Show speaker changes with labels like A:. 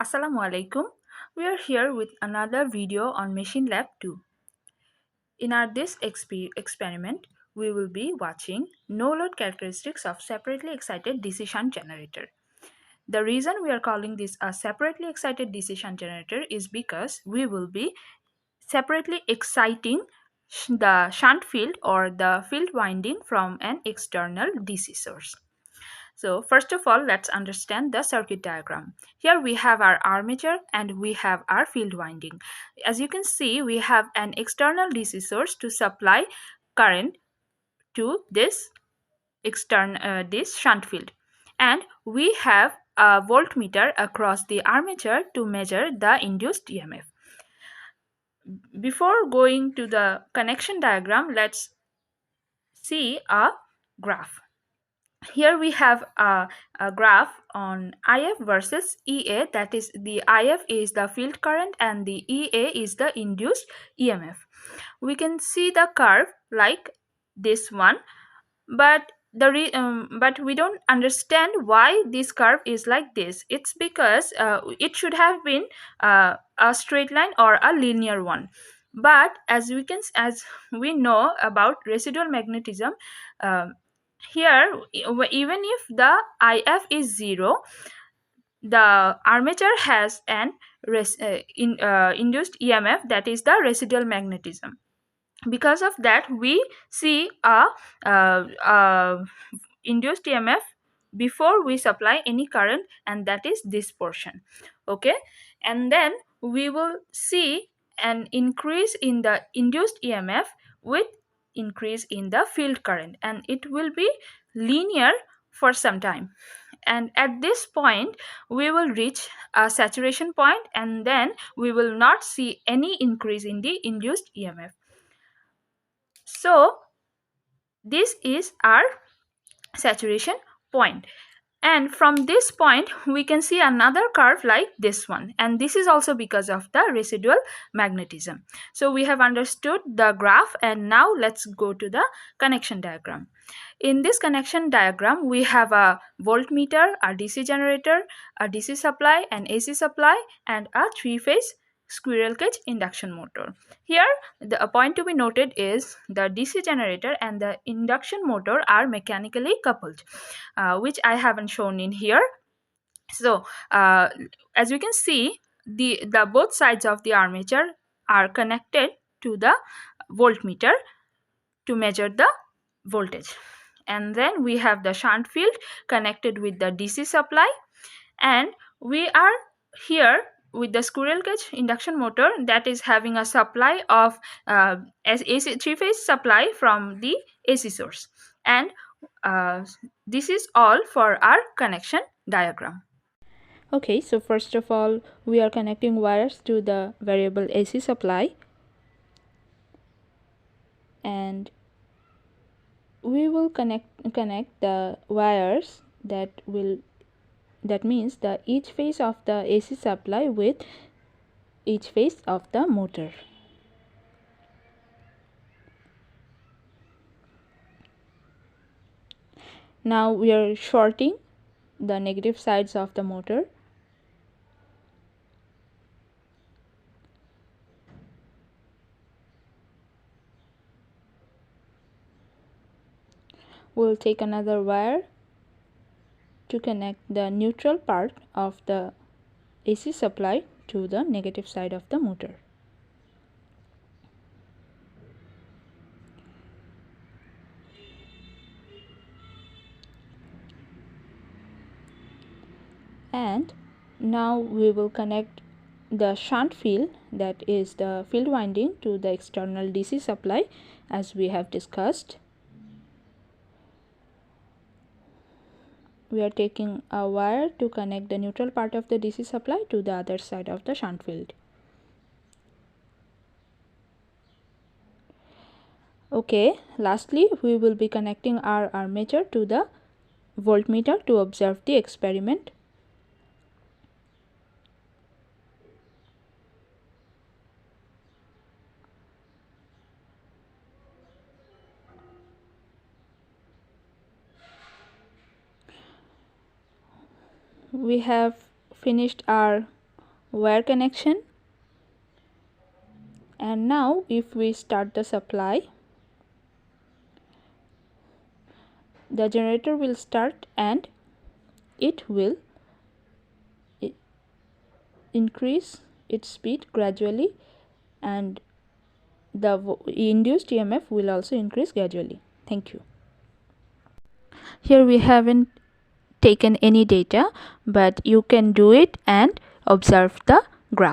A: Assalamu alaikum. We are here with another video on Machine Lab 2. In our this experiment, we will be watching no-load characteristics of separately excited DC shunt generator. The reason we are calling this a separately excited DC shunt generator is because we will be separately exciting the shunt field or the field winding from an external DC source. So first of all, let's understand the circuit diagram. Here we have our armature and we have our field winding. As you can see, we have an external DC source to supply current to this this shunt field, and we have a voltmeter across the armature to measure the induced EMF. Before going to the connection diagram, let's see a graph. Here we have a graph on IF versus EA, that is the IF is the field current and the EA is the induced EMF. We can see the curve like this one, but but we don't understand why this curve is like this. It's because it should have been a straight line or a linear one, but as we know about residual magnetism, uh, here even if the IF is 0, the armature has an induced EMF, that is the residual magnetism. Because of that, we see a induced EMF before we supply any current, and that is this portion. Okay, and then we will see an increase in the induced EMF with increase in the field current, and it will be linear for some time. And at this point we will reach a saturation point, and then we will not see any increase in the induced EMF. So this is our saturation point, and from this point we can see another curve like this one, and this is also because of the residual magnetism. So we have understood the graph, and now let's go to the connection diagram. In this connection diagram, we have a voltmeter, a DC generator, a DC supply, an AC supply, and a three-phase squirrel cage induction motor. Here, a point to be noted is the DC generator and the induction motor are mechanically coupled, which I haven't shown in here. So, as you can see, the both sides of the armature are connected to the voltmeter to measure the voltage, and then we have the shunt field connected with the DC supply, and we are here with the squirrel cage induction motor that is having a supply of AC three-phase supply from the AC source. And this is all for our connection diagram. Okay, so first of all, we are connecting wires to the variable AC supply, and we will connect the wires that means the each phase of the AC supply with each phase of the motor. Now we are shorting the negative sides of the motor. We'll take another wire to connect the neutral part of the AC supply to the negative side of the motor. And now we will connect the shunt field, that is the field winding, to the external DC supply as we have discussed. We are taking a wire to connect the neutral part of the DC supply to the other side of the shunt field. Okay, lastly we will be connecting our armature to the voltmeter to observe the experiment. We have finished our wire connection. And now if we start the supply, the generator will start and it will increase its speed gradually, and the induced EMF will also increase gradually. Thank you. Here we haven't taken any data, but you can do it and observe the graph.